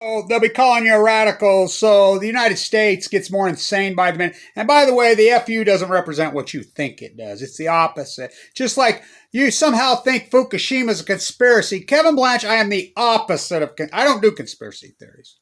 Oh, they'll be calling you a radical, so the United States gets more insane by the minute. And by the way, the FU doesn't represent what you think it does. It's the opposite. Just like you somehow think Fukushima is a conspiracy. Kevin Blanche, I am the opposite of... I don't do conspiracy theories.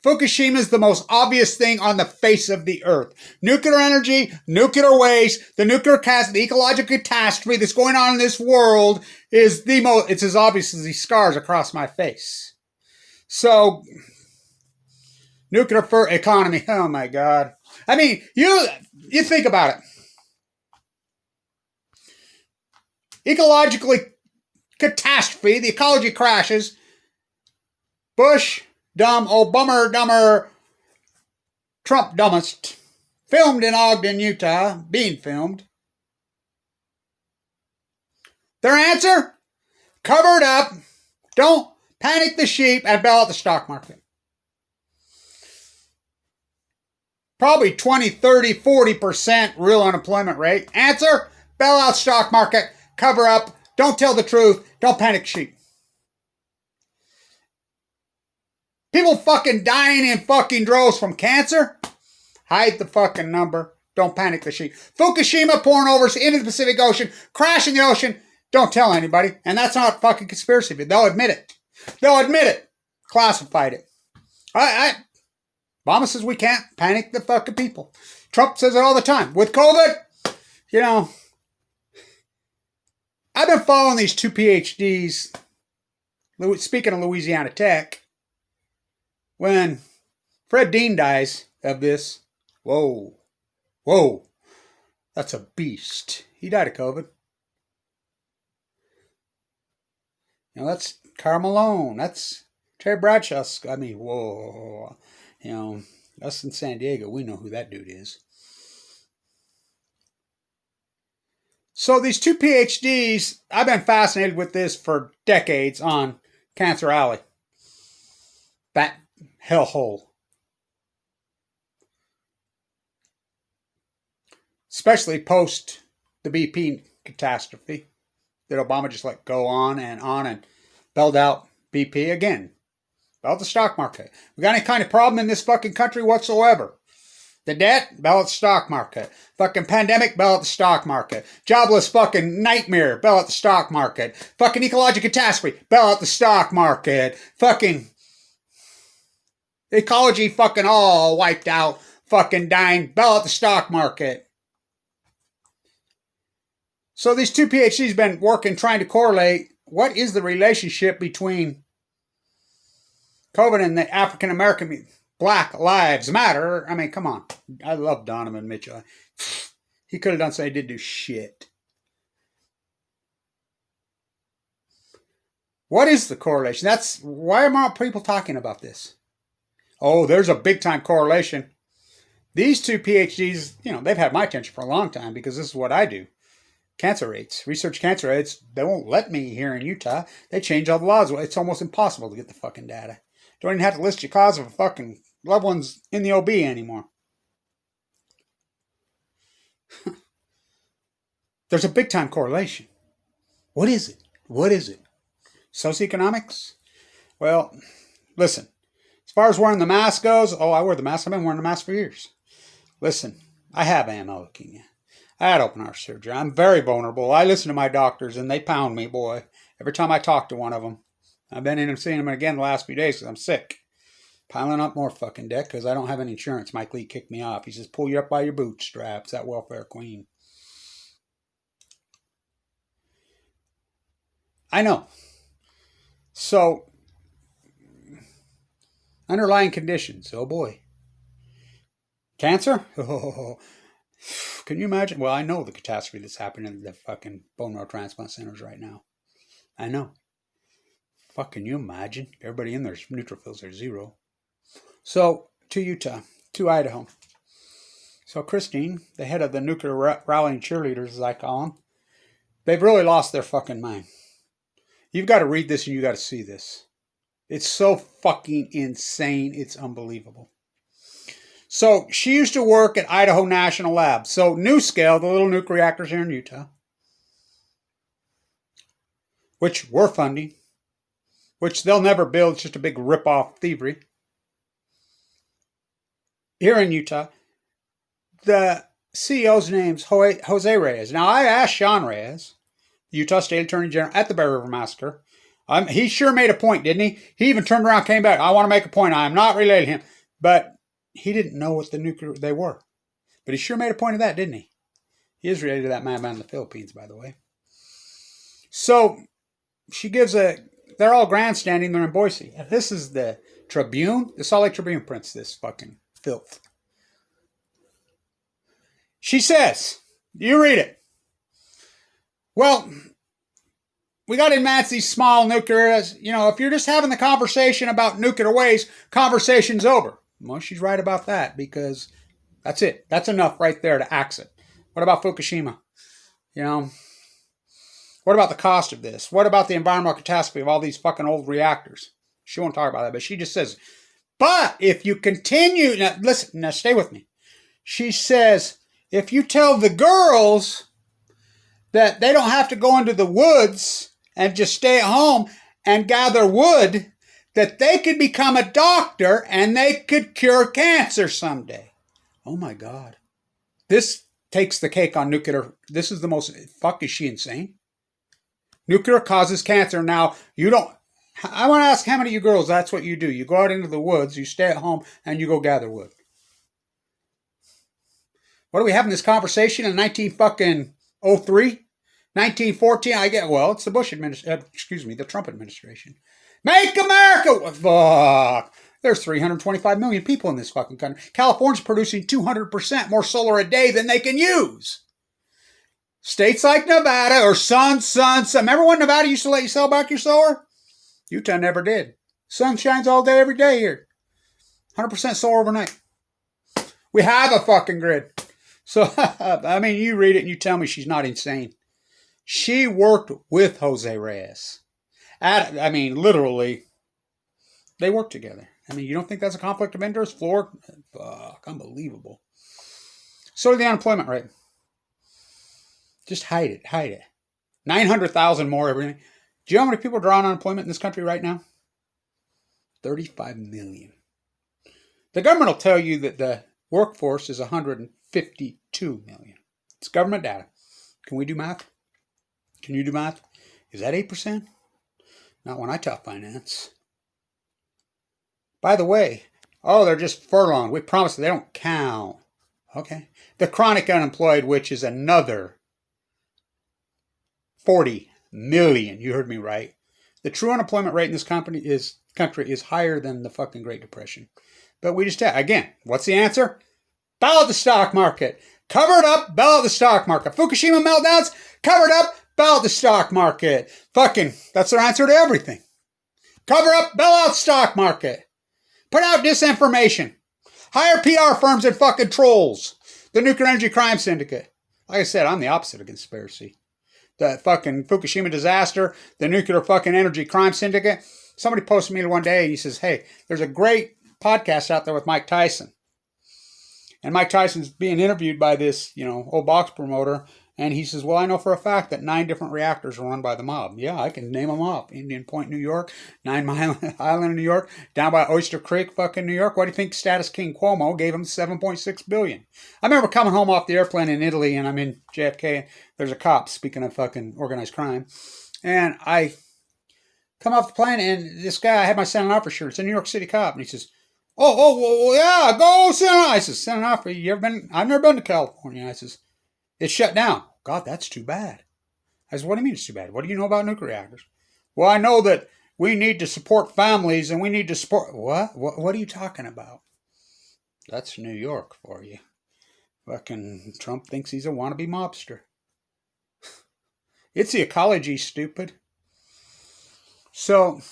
Fukushima is the most obvious thing on the face of the earth. Nuclear energy, nuclear waste, the ecological catastrophe that's going on in this world is the most... It's as obvious as these scars across my face. So, nuclear economy, oh my God. I mean, you think about it. Ecologically catastrophe, the ecology crashes. Bush, dumb, Obama, dumber, Trump, dumbest. Filmed in Ogden, Utah, being filmed. Their answer? Cover it up. Don't panic the sheep and bail out the stock market. Probably 20, 30, 40% real unemployment rate. Answer? Bail out stock market. Cover up. Don't tell the truth. Don't panic sheep. People fucking dying in fucking droves from cancer? Hide the fucking number. Don't panic the sheep. Fukushima pouring over into the Pacific Ocean. Crash in the ocean. Don't tell anybody. And that's not fucking conspiracy. They'll admit it. They'll admit it. Classified it. Obama says we can't panic the fucking people. Trump says it all the time. With COVID, you know, I've been following these two PhDs. Speaking of Louisiana Tech, when Fred Dean dies of this, whoa, that's a beast. He died of COVID. You know, that's Karl Malone. That's Terry Bradshaw. I mean, whoa. You know, us in San Diego, we know who that dude is. So these two PhDs, I've been fascinated with this for decades on Cancer Alley. That hellhole. Especially post the BP catastrophe that Obama just let go on and bailed out BP again. Bailed the stock market. We got any kind of problem in this fucking country whatsoever. The debt, bail out the stock market. Fucking pandemic, bail out the stock market. Jobless fucking nightmare, bail out the stock market. Fucking ecological catastrophe, bail out the stock market. Fucking ecology fucking all wiped out. Fucking dying, bail out the stock market. So these two PhDs been working trying to correlate what is the relationship between COVID and the African American Black Lives Matter. I mean, come on. I love Donovan Mitchell. He could have done something. He didn't do shit. What is the correlation? That's why are people talking about this? Oh, there's a big time correlation. These two PhDs, you know, they've had my attention for a long time because this is what I do. Cancer rates, research cancer rates. They won't let me here in Utah. They change all the laws. It's almost impossible to get the fucking data. Don't even have to list your cause of a fucking loved ones in the OB anymore. There's a big time correlation. What is it? What is it? Socioeconomics? Well, listen. As far as wearing the mask goes, I wear the mask. I've been wearing the mask for years. Listen, I have AML leukemia. I had open heart surgery. I'm very vulnerable. I listen to my doctors and they pound me, boy. Every time I talk to one of them. I've been in and seeing them again the last few days because I'm sick. Piling up more fucking debt because I don't have any insurance. Mike Lee kicked me off. He says, pull you up by your bootstraps, that welfare queen. I know. So, underlying conditions. Oh boy. Cancer? Oh, can you imagine? Well, I know the catastrophe that's happening in the fucking bone marrow transplant centers right now. I know. Fuck, can you imagine? Everybody in there's neutrophils are zero. So, to Utah, to Idaho. So Christine, the head of the nuclear rallying cheerleaders, as I call them, they've really lost their fucking mind. You've got to read this and you got to see this. It's so fucking insane. It's unbelievable. So she used to work at Idaho National Lab. So NuScale, the little nuclear reactors here in Utah, which we're funding, which they'll never build. It's just a big rip-off thievery. Here in Utah, the CEO's name's Jose Reyes. Now, I asked Sean Reyes, the Utah State Attorney General, at the Bear River Massacre. He sure made a point, didn't he? He even turned around, came back. I want to make a point. I am not related to him. But he didn't know what the nuclear they were. But he sure made a point of that, didn't he? He is related to that madman in the Philippines, by the way. So she gives they're all grandstanding. They're in Boise. And this is the Tribune. The Salt Lake Tribune prints this fucking filth. She says, you read it. Well, we got to advance these small nuclear, if you're just having the conversation about nuclear waste, conversation's over. Well, she's right about that because that's it. That's enough right there to axe it. What about Fukushima? What about the cost of this? What about the environmental catastrophe of all these fucking old reactors? She won't talk about that, but she just says, but if you continue, now listen, now stay with me. She says, if you tell the girls that they don't have to go into the woods and just stay at home and gather wood, that they could become a doctor and they could cure cancer someday. Oh my God. This takes the cake on nuclear. This is the most, fuck, is she insane? Nuclear causes cancer. Now, I want to ask how many of you girls, that's what you do. You go out into the woods, you stay at home, and you go gather wood. What are we having this conversation in 1903? 1914? It's the Bush administration, the Trump administration. Make America! Fuck. There's 325 million people in this fucking country. California's producing 200% more solar a day than they can use. States like Nevada or sun. Remember when Nevada used to let you sell back your solar? Utah never did. Sun shines all day, every day here. 100% solar overnight. We have a fucking grid. So, you read it and you tell me she's not insane. She worked with Jose Reyes. Literally, they worked together. You don't think that's a conflict of interest? Fuck, unbelievable. So the unemployment rate. Just hide it. 900,000 more everything. Do you know how many people are on unemployment in this country right now? 35 million. The government will tell you that the workforce is 152 million. It's government data. Can we do math? Can you do math? Is that 8%? Not when I taught finance. By the way, they're just furlonged. We promise they don't count. Okay. The chronic unemployed, which is another 40 million. You heard me right. The true unemployment rate in this country is higher than the fucking Great Depression. But we just again, what's the answer? Ballot the stock market. Cover it up, ballot the stock market. Fukushima meltdowns, cover it up, ballot the stock market. Fucking, that's their answer to everything. Cover up, bail out stock market. Put out disinformation. Hire PR firms and fucking trolls. The Nuclear Energy Crime Syndicate. Like I said, I'm the opposite of conspiracy. The fucking Fukushima disaster, the Nuclear fucking Energy Crime Syndicate. Somebody posted me one day and he says, hey, there's a great podcast out there with Mike Tyson. And Mike Tyson's being interviewed by this, old box promoter. And he says, well, I know for a fact that 9 different reactors are run by the mob. Yeah, I can name them off. Indian Point, New York, 9 Mile Island, New York, down by Oyster Creek, fucking New York. What do you think Status King Cuomo gave him $7.6 billion? I remember coming home off the airplane in Italy, and I'm in JFK, and there's a cop, speaking of fucking organized crime. And I come off the plane, and this guy, I had my Santa Offer shirt. It's a New York City cop. And he says, yeah, go Santa. I says, Santa Offer, you ever been? I've never been to California. I says, it's shut down. God, that's too bad. I said, what do you mean it's too bad? What do you know about nuclear reactors? Well, I know that we need to support families and we need to support... What are you talking about? That's New York for you. Fucking Trump thinks he's a wannabe mobster. It's the ecology, stupid. So,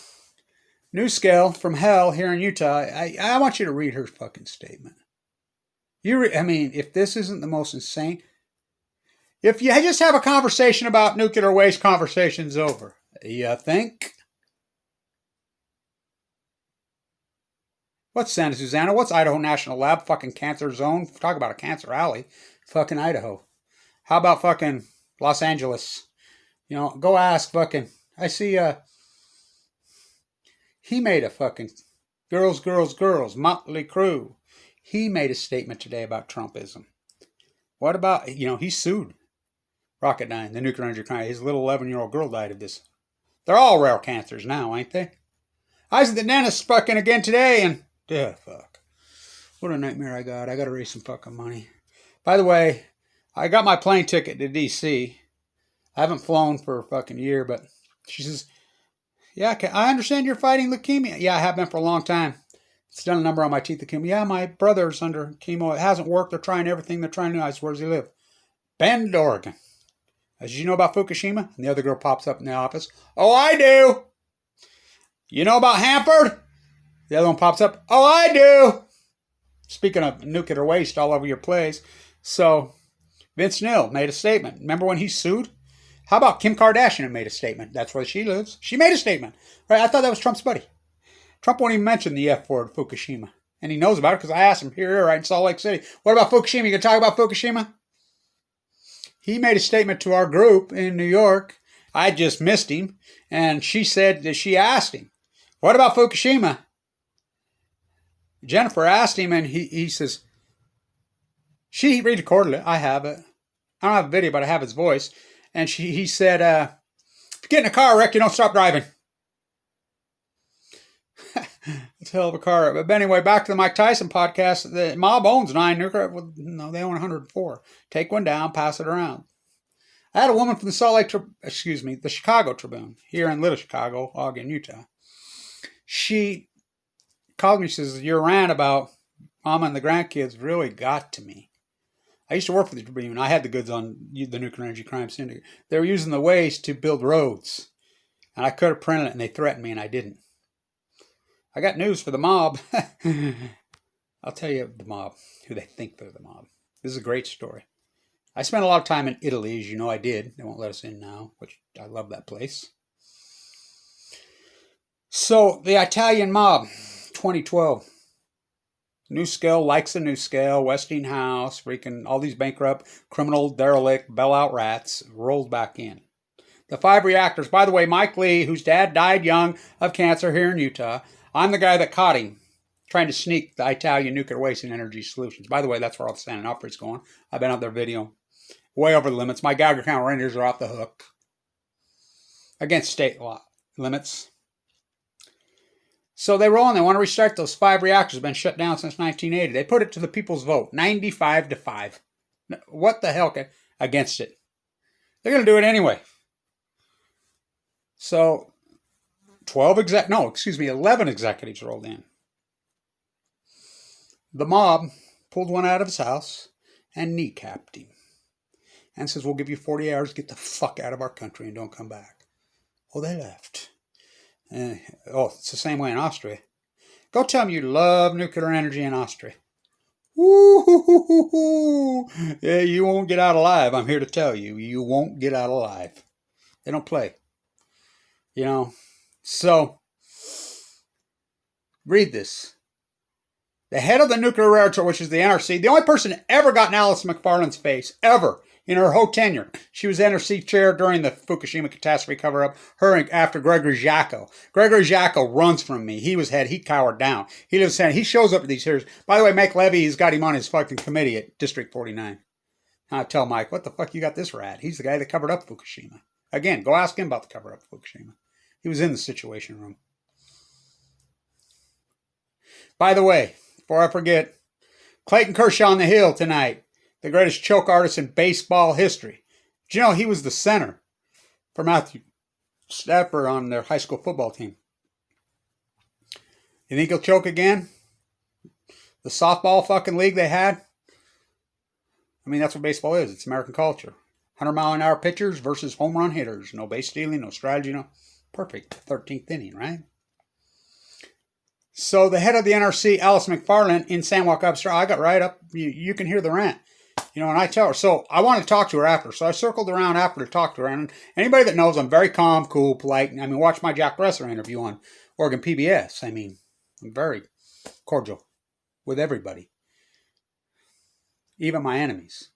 NewScale from hell here in Utah. I want you to read her fucking statement. If this isn't the most insane... If you just have a conversation about nuclear waste, conversation's over. You think? What's Santa Susana? What's Idaho National Lab? Fucking cancer zone. Talk about a cancer alley. Fucking Idaho. How about fucking Los Angeles? Go ask fucking... I see, He made a fucking girls, girls, girls, motley crew. He made a statement today about Trumpism. What about, he sued Rocketdyne, the nuclear energy crime. His little 11-year-old girl died of this. They're all rare cancers now, ain't they? I was at the dentist fucking again today, and fuck. What a nightmare I got. I got to raise some fucking money. By the way, I got my plane ticket to D.C. I haven't flown for a fucking year, but she says, yeah, I understand you're fighting leukemia. Yeah, I have been for a long time. It's done a number on my teeth, leukemia. Yeah, my brother's under chemo. It hasn't worked. They're trying everything they're trying to do. I said, where does he live? Bend, Oregon. Did you know about Fukushima? And the other girl pops up in the office. Oh, I do. You know about Hanford? The other one pops up. Oh, I do. Speaking of nuclear waste all over your place. So, Vince Neil made a statement. Remember when he sued? How about Kim Kardashian made a statement? That's where she lives. She made a statement. Right? I thought that was Trump's buddy. Trump won't even mention the F word, Fukushima. And he knows about it because I asked him here, right in Salt Lake City. What about Fukushima? You going to talk about Fukushima? He made a statement to our group in New York. I just missed him. And she said that she asked him, what about Fukushima? Jennifer asked him, and he says, she recorded it. I have it. I don't have a video, but I have his voice. And he said, if you get in a car wreck, you don't stop driving. It's a hell of a car. But anyway, back to the Mike Tyson podcast. The mob owns 9 nuclear. Well, no, they own 104. Take one down, pass it around. I had a woman from the Chicago Tribune, here in Little Chicago, Ogden, Utah. She called me, she says, your rant about Mama and the grandkids really got to me. I used to work for the Tribune. I had the goods on the nuclear energy crime syndicate. They were using the waste to build roads. And I could have printed it, and they threatened me, and I didn't. I got news for the mob. I'll tell you the mob, who they think they're the mob. This is a great story. I spent a lot of time in Italy, as you know I did. They won't let us in now, which I love that place. So, the Italian mob, 2012. New Scale likes a new scale, Westinghouse, freaking all these bankrupt, criminal, derelict, bailout rats rolled back in. The 5 reactors, by the way, Mike Lee, whose dad died young of cancer here in Utah, I'm the guy that caught him trying to sneak the Italian nuclear waste and energy solutions. By the way, that's where all the standing up is going. I've been out there video way over the limits. My Geiger count rangers are off the hook against state law limits. So they roll on. They want to restart those 5 reactors. Been shut down since 1980. They put it to the people's vote, 95-5. What the hell against it? They're going to do it anyway. So 11 executives rolled in. The mob pulled one out of his house and kneecapped him and says, we'll give you 40 hours to get the fuck out of our country and don't come back. Well, they left. It's the same way in Austria. Go tell them you love nuclear energy in Austria. Woo-hoo-hoo-hoo-hoo. Yeah, you won't get out alive. I'm here to tell you. You won't get out alive. They don't play. So, read this. The head of the nuclear reactor, which is the NRC, the only person that ever got in Alice McFarland's face, ever, in her whole tenure. She was NRC chair during the Fukushima catastrophe cover-up, her after Gregory Jacko. Gregory Jacko runs from me. He cowered down. He shows up at these hearings. By the way, Mike Levy has got him on his fucking committee at District 49. I tell Mike, what the fuck you got this rat? He's the guy that covered up Fukushima. Again, go ask him about the cover-up of Fukushima. He was in the Situation Room. By the way, before I forget, Clayton Kershaw on the Hill tonight, the greatest choke artist in baseball history. Did you know he was the center for Matthew Stafford on their high school football team? You think he'll choke again? The softball fucking league they had? I mean, that's what baseball is. It's American culture. 100-mile-an-hour pitchers versus home run hitters. No base stealing, no strategy, no. Perfect. 13th inning, right? So the head of the NRC, Alice McFarland, in San Juan Capistrano, I got right up. You can hear the rant. And I tell her. So I want to talk to her after. So I circled around after to talk to her. And anybody that knows, I'm very calm, cool, polite. Watch my Jack Dresser interview on Oregon PBS. I'm very cordial with everybody. Even my enemies.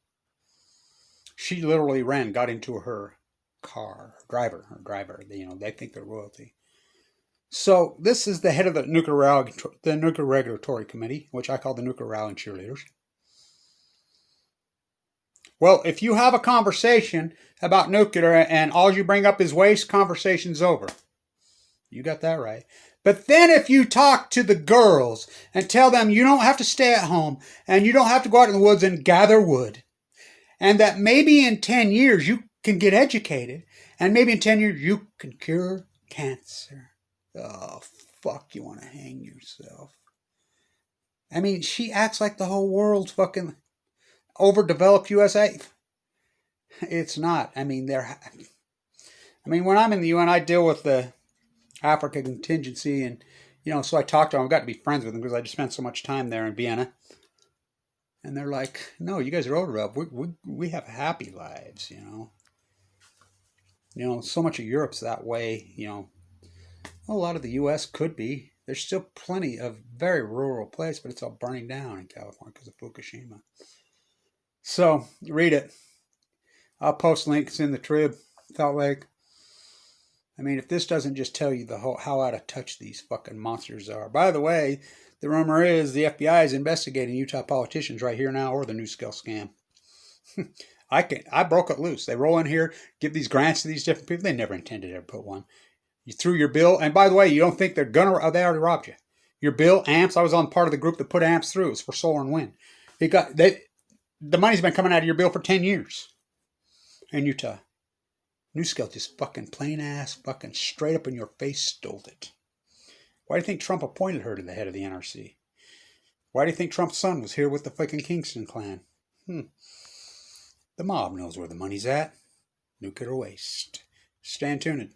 She literally got into her car, her driver. They think they're royalty. So this is the head of the Nuclear Regulatory Committee, which I call the Nuclear Island Cheerleaders. Well, if you have a conversation about nuclear and all you bring up is waste, conversation's over. You got that right. But then if you talk to the girls and tell them you don't have to stay at home and you don't have to go out in the woods and gather wood, and that maybe in 10 years you can get educated, and maybe in 10 years you can cure cancer. Oh, fuck, you want to hang yourself. I mean, she acts like the whole world's fucking overdeveloped USA. It's not. I mean, when I'm in the UN, I deal with the Africa contingency, and so I talk to them. I've got to be friends with them because I just spent so much time there in Vienna. And they're like, "No, you guys are overdeveloped. We have happy lives, So much of Europe's that way, A lot of the U.S. could be. There's still plenty of very rural place, but it's all burning down in California because of Fukushima. So read it. I'll post links in the Trib. Felt like. I mean, if this doesn't just tell you how out of touch these fucking monsters are. By the way, the rumor is the FBI is investigating Utah politicians right here now, or the New Scale scam. I broke it loose. They roll in here, give these grants to these different people. They never intended to ever put one. You threw your bill, and by the way, you don't think they're gonna? They already robbed you. Your bill, amps. I was on part of the group that put amps through. It's for solar and wind. The money's been coming out of your bill for 10 years in Utah. New Scale just fucking plain ass, fucking straight up in your face stole it. Why do you think Trump appointed her to the head of the NRC? Why do you think Trump's son was here with the fucking Kingston clan? The mob knows where the money's at. Nuclear waste. Stand tuned.